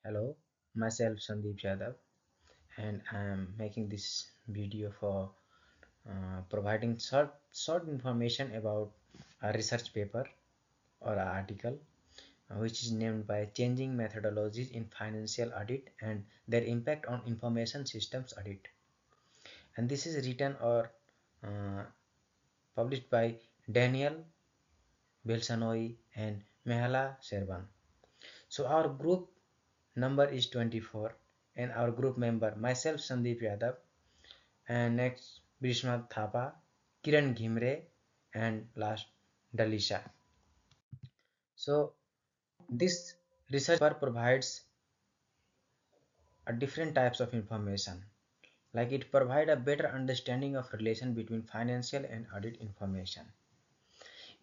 Hello, myself Sandeep Yadav, and I am making this video for providing short information about a research paper or an article which is named by Changing Methodologies in Financial Audit and Their Impact on Information Systems Audit. And this is written or uh, published by Daniel Belsanoi and Mehala Serban. So our group number is 24 and our group member myself Sandeep Yadav and next Bishma Thapa, Kiran Ghimre and last Dalisha. So this research paper provides a different types of information, like it provide a better understanding of relation between financial and audit information.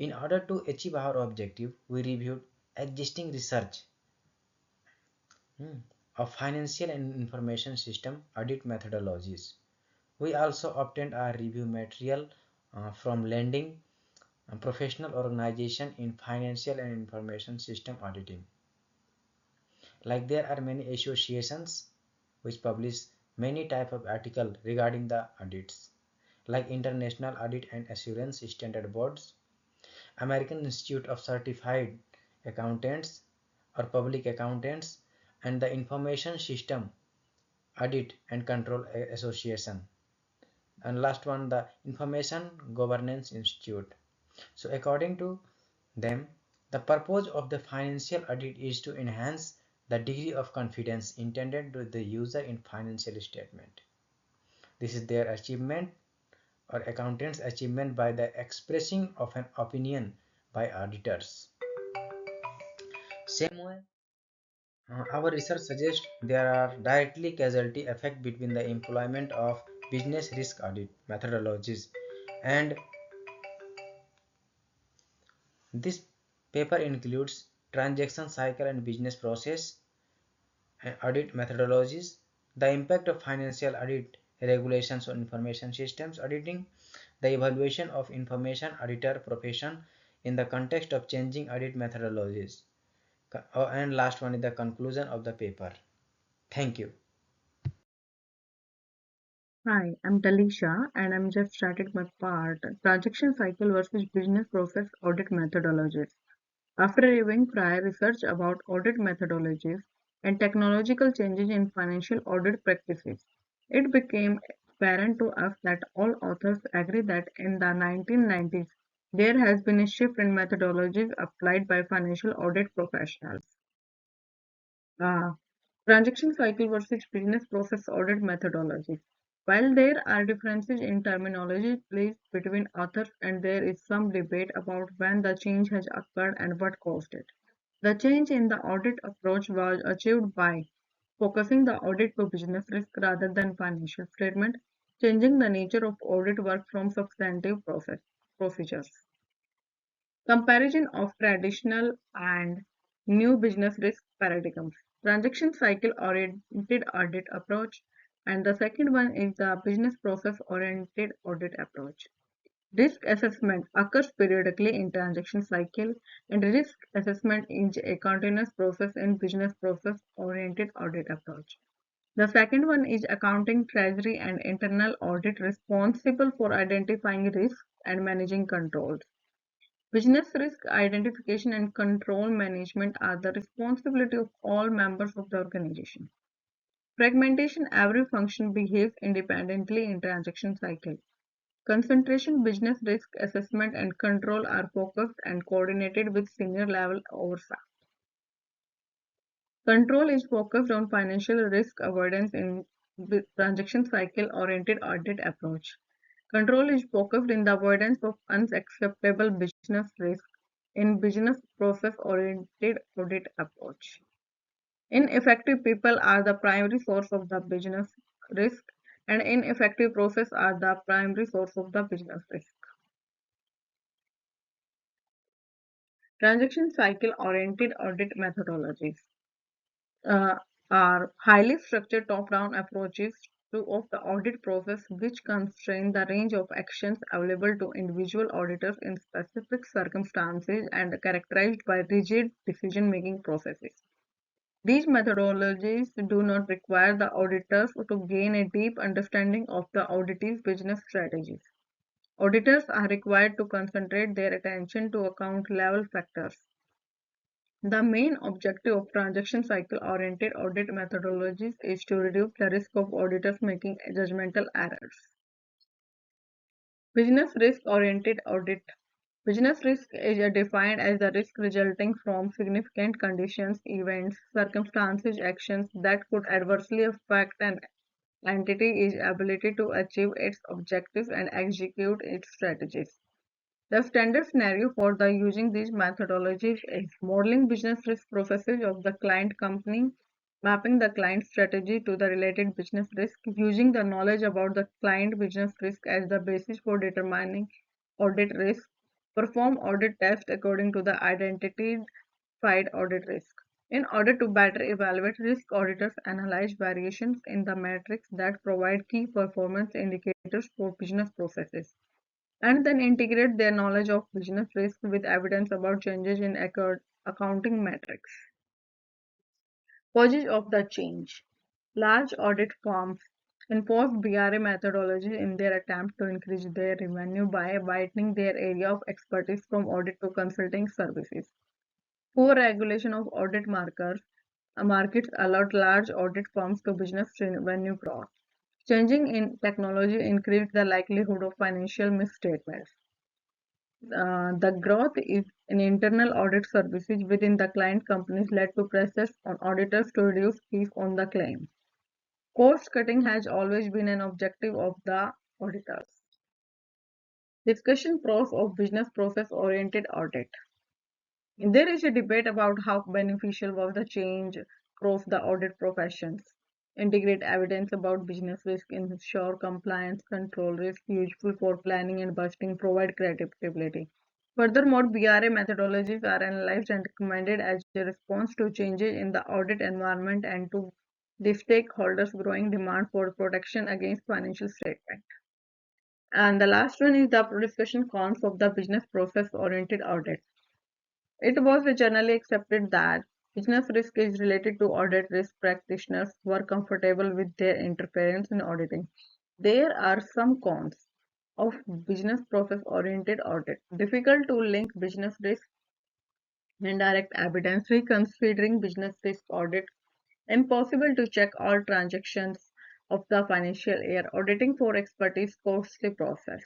In order to achieve our objective, we reviewed existing research of financial and information system audit methodologies. We also obtained our review material from lending professional organization in financial and information system auditing. Like there are many associations which publish many type of article regarding the audits, like International Audit and Assurance Standard Boards, American Institute of Certified Accountants or Public Accountants, and the Information System Audit and Control Association, and last one the Information Governance Institute. So according to them, the purpose of the financial audit is to enhance the degree of confidence intended to the user in financial statement. This is their achievement or accountant's achievement by the expressing of an opinion by auditors. Same way, our research suggests there are directly causality effect between the employment of business risk audit methodologies and this paper includes transaction cycle and business process and audit methodologies, the impact of financial audit regulations on information systems auditing, the evaluation of information auditor profession in the context of changing audit methodologies, and last one is the conclusion of the paper. Thank you. Hi, I'm Talisha and I'm just started my part transaction cycle versus business process audit methodologies. After reviewing prior research about audit methodologies and technological changes in financial audit practices, it became apparent to us that all authors agree that in the 1990s there has been a shift in methodologies applied by financial audit professionals. Uh, Transaction cycle versus business process audit methodology. While there are differences in terminology placed between authors and there is some debate about when the change has occurred and what caused it. The change in the audit approach was achieved by focusing the audit to business risk rather than financial statement, changing the nature of audit work from substantive procedures. Comparison of traditional and new business risk paradigms. Transaction cycle oriented audit approach, and the second one is the business process oriented audit approach. Risk assessment occurs periodically in transaction cycle, and risk assessment is a continuous process in business process oriented audit approach. The second one is accounting, treasury, and internal audit responsible for identifying risks and managing controls. Business risk identification and control management are the responsibility of all members of the organization. Fragmentation, every function behaves independently in transaction cycle. Concentration, business risk assessment and control are focused and coordinated with senior level oversight. Control is focused on financial risk avoidance in transaction cycle oriented audit approach. Control is focused in the avoidance of unacceptable business risk in business process oriented audit approach. Ineffective people are the primary source of the business risk and ineffective process are the primary source of the business risk. Transaction cycle oriented audit methodologies uh, are highly structured top-down approaches of the audit process which constrain the range of actions available to individual auditors in specific circumstances and characterized by rigid decision-making processes. These methodologies do not require the auditors to gain a deep understanding of the auditee's business strategies. Auditors are required to concentrate their attention to account level factors. The main objective of transaction cycle oriented audit methodologies is to reduce the risk of auditors making judgmental errors. Business risk oriented audit. Business risk is defined as the risk resulting from significant conditions, events, circumstances, actions that could adversely affect an entity's ability to achieve its objectives and execute its strategies. The standard scenario for the using these methodologies is modeling business risk processes of the client company, mapping the client strategy to the related business risk, using the knowledge about the client business risk as the basis for determining audit risk, perform audit tests according to the identified audit risk. In order to better evaluate risk, auditors analyze variations in the metrics that provide key performance indicators for business processes and then integrate their knowledge of business risk with evidence about changes in accounting metrics. Causes of the change. Large audit firms enforce BRA methodology in their attempt to increase their revenue by widening their area of expertise from audit to consulting services. Poor regulation of audit markets allowed large audit firms to business revenue growth. Changing in technology increased the likelihood of financial misstatements. The growth in internal audit services within the client companies led to pressures on auditors to reduce fees on the claim. Cost cutting has always been an objective of the auditors. Discussion pros of business process oriented audit. There is a debate about how beneficial was the change across the audit professions. Integrate evidence about business risk, ensure compliance, control risk, useful for planning and budgeting, provide credibility. Furthermore, BRA methodologies are analyzed and recommended as a response to changes in the audit environment and to the stakeholders' growing demand for protection against financial statement. And the last one is the discussion cons of the business process oriented audit. It was generally accepted that business risk is related to audit risk. Practitioners were comfortable with their interference in auditing. There are some cons of business process oriented audit. Difficult to link business risk and direct evidence. Reconsidering business risk audit. Impossible to check all transactions of the financial year. Auditing for expertise costly process.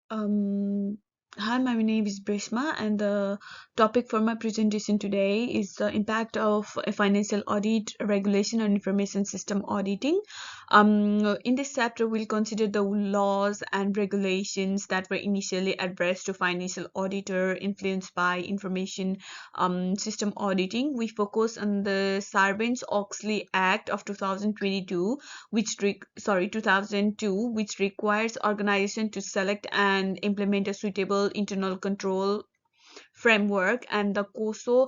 Um, Hi, my name is Breshma, and the topic for my presentation today is the impact of a financial audit, regulation, and information system auditing. In this chapter, we'll consider the laws and regulations that were initially addressed to financial auditor influenced by information system auditing. We focus on the Sarbanes-Oxley Act of 2022, 2002, which requires organization to select and implement a suitable internal control framework, and the COSO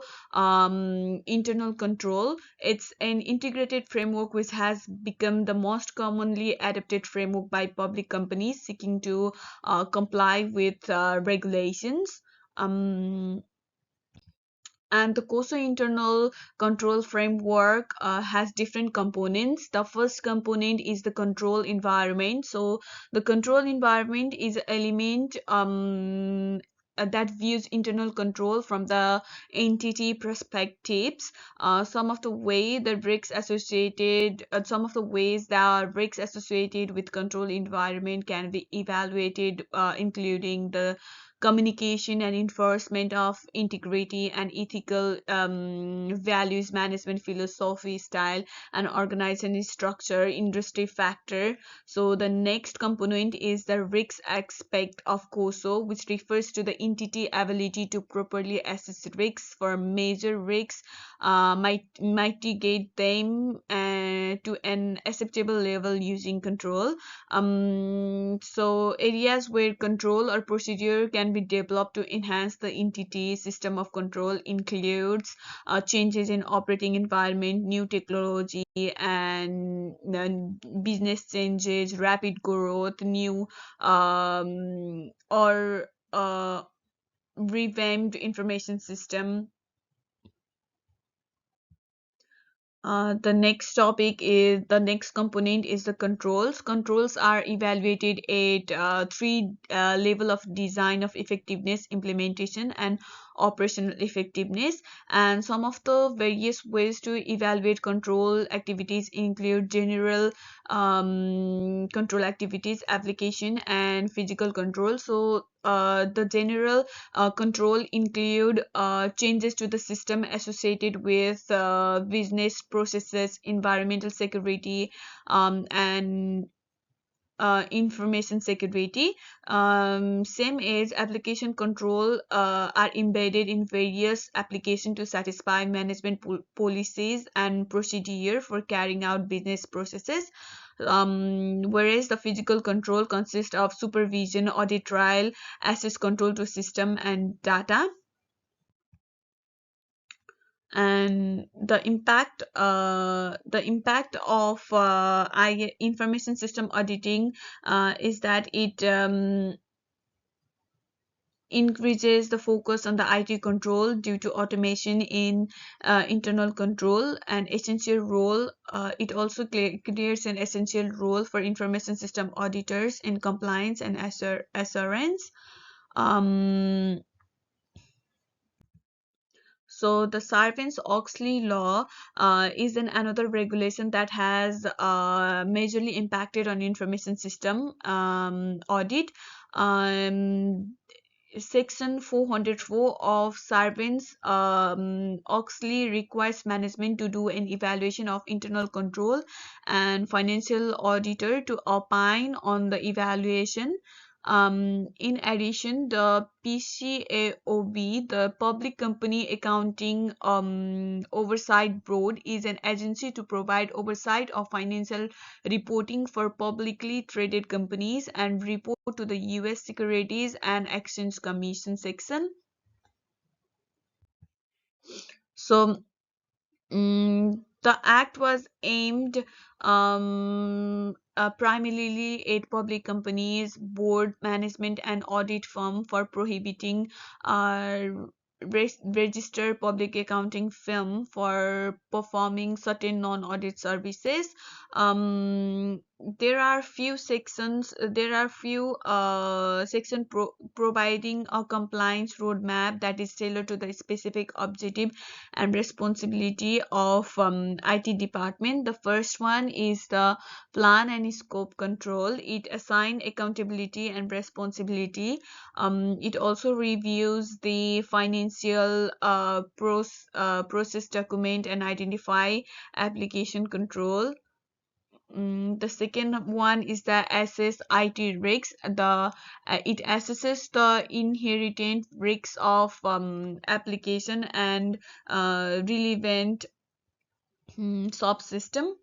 internal control. It's an integrated framework which has become the most commonly adopted framework by public companies seeking to comply with regulations. Um, and the COSO internal control framework has different components. The first component is the control environment. So the control environment is an element that views internal control from the entity perspectives. Some of the ways the risks associated with control environment can be evaluated, including the communication and enforcement of integrity and ethical values, management philosophy, style, and organization structure, industry factor. So the next component is the risk aspect of COSO, which refers to the entity ability to properly assess risks for major risks, mitigate them to an acceptable level using control. So areas where control or procedure can be developed to enhance the entity system of control includes changes in operating environment, new technology, and business changes, rapid growth, new or revamped information system, The next component is the controls. Controls are evaluated at three level of design of effectiveness, implementation, and operational effectiveness. And some of the various ways to evaluate control activities include general control activities, application, and physical control. So the general control include changes to the system associated with business processes, environmental security, and information security. Same as application control are embedded in various applications to satisfy management policies and procedure for carrying out business processes. Whereas the physical control consists of supervision, audit trial, access control to system and data. And the impact of information system auditing is that it increases the focus on the IT control due to automation in internal control, an essential role. It also creates an essential role for information system auditors in compliance and assurance. um, So the Sarbanes-Oxley law is another regulation that has majorly impacted on information system audit. Um, Section 404 of Sarbanes-Oxley requires management to do an evaluation of internal control and financial auditor to opine on the evaluation. In addition, the PCAOB, the Public Company Accounting Oversight Board, is an agency to provide oversight of financial reporting for publicly traded companies and report to the US Securities and Exchange Commission section. So the act was aimed primarily at public companies, board management, and audit firm for prohibiting uh, registered public accounting firm for performing certain non-audit services. There are few sections. There are few section providing a compliance roadmap that is tailored to the specific objective and responsibility of IT department. The first one is the plan and scope control. It assigns accountability and responsibility. It also reviews the financial process document and identify application control. The second one is the assess IT risks. It assesses the inherent risks of application and relevant subsystem.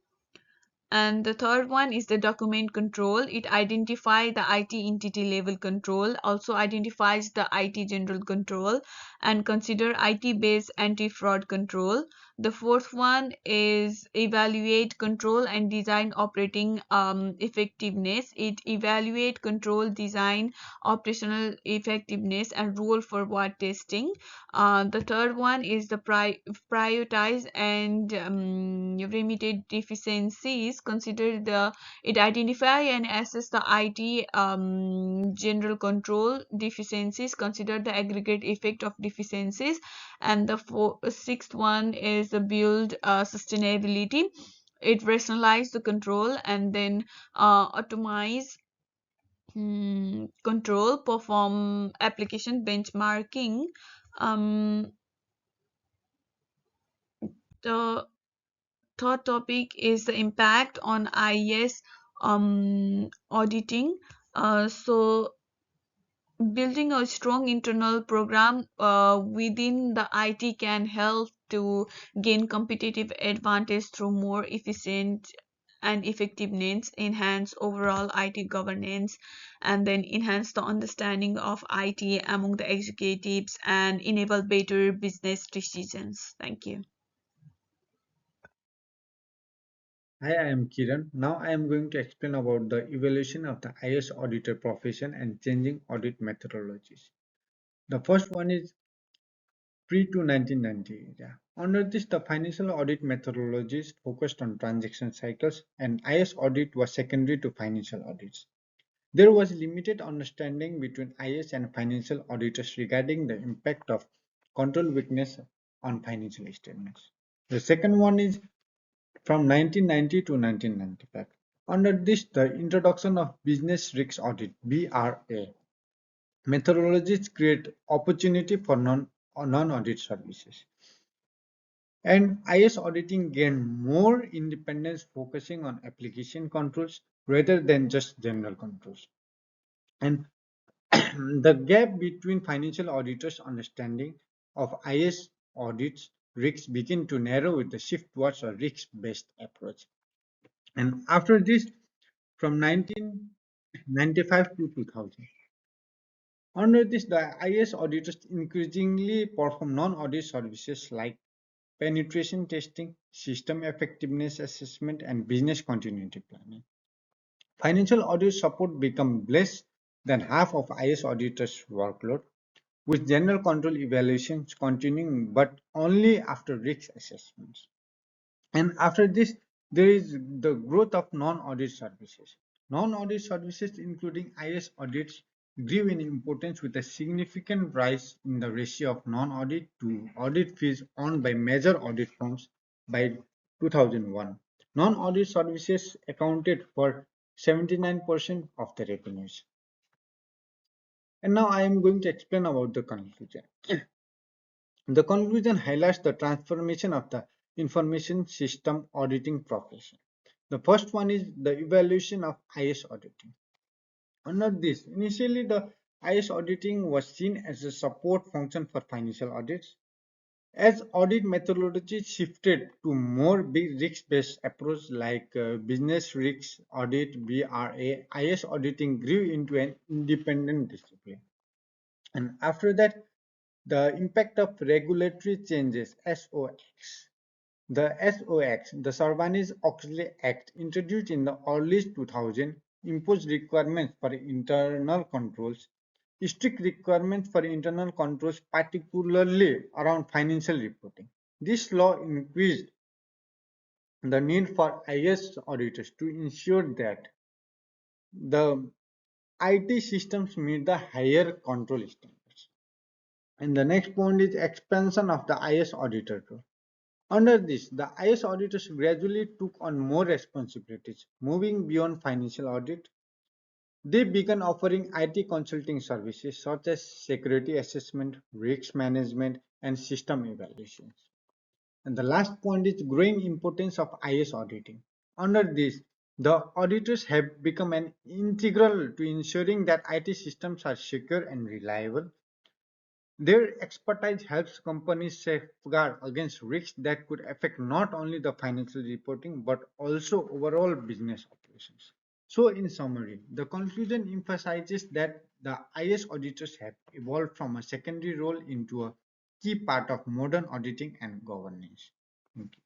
And the third one is the document control. It identifies the IT entity level control, also identifies the IT general control, and consider IT based anti-fraud control. The fourth one is evaluate control and design operating effectiveness. It evaluate control design operational effectiveness and rule forward testing. The third one is the prioritize and remediate deficiencies. It identify and assess the IT general control deficiencies. Consider the aggregate effect of deficiencies. And the sixth one is the build sustainability. It rationalize the control and then automate control, perform application benchmarking. Um, the third topic is the impact on IS auditing. So building a strong internal program within the IT can help to gain competitive advantage through more efficient and effectiveness, enhance overall IT governance, and then enhance the understanding of IT among the executives and enable better business decisions. Thank you. Hi, I am Kiran. Now I am going to explain about the evaluation of the IS auditor profession and changing audit methodologies. The first one is pre to 1990. Yeah. Under this, the financial audit methodologies focused on transaction cycles, and IS audit was secondary to financial audits. There was limited understanding between IS and financial auditors regarding the impact of control weakness on financial statements. The second one is from 1990 to 1995. Under this, the introduction of business risk audit (BRA) methodologies create opportunity for non-audit services. And IS auditing gained more independence, focusing on application controls rather than just general controls. And the gap between financial auditors' understanding of IS audits risks began to narrow with the shift towards a risk-based approach. And after this, from 1995 to 2000, under this, the IS auditors increasingly perform non-audit services like penetration testing, system effectiveness assessment, and business continuity planning. Financial audit support become less than half of IS auditors' workload, with general control evaluations continuing but only after risk assessments. And after this, there is the growth of non-audit services. Non-audit services, including IS audits, grew in importance with a significant rise in the ratio of non-audit to audit fees earned by major audit firms by 2001. Non-audit services accounted for 79% of the revenues. And now I am going to explain about the conclusion. The conclusion highlights the transformation of the information system auditing profession. The first one is the evaluation of IS auditing. Under this, initially the IS auditing was seen as a support function for financial audits. As audit methodology shifted to more big risk-based approach like business risk audit (BRA), IS auditing grew into an independent discipline. And after that, the impact of regulatory changes (SOX). The SOX, the Sarbanes-Oxley Act, introduced in the early 2000s, imposed requirements for internal controls, strict requirements for internal controls, particularly around financial reporting. This law increased the need for IS auditors to ensure that the IT systems meet the higher control standards. And the next point is expansion of the IS auditor role. Under this, the IS auditors gradually took on more responsibilities, moving beyond financial audit. They began offering IT consulting services such as security assessment, risk management, and system evaluations. And the last point is growing importance of IS auditing. Under this, the auditors have become an integral to ensuring that IT systems are secure and reliable. Their expertise helps companies safeguard against risks that could affect not only the financial reporting but also overall business operations. So, in summary, the conclusion emphasizes that the IS auditors have evolved from a secondary role into a key part of modern auditing and governance. Thank you.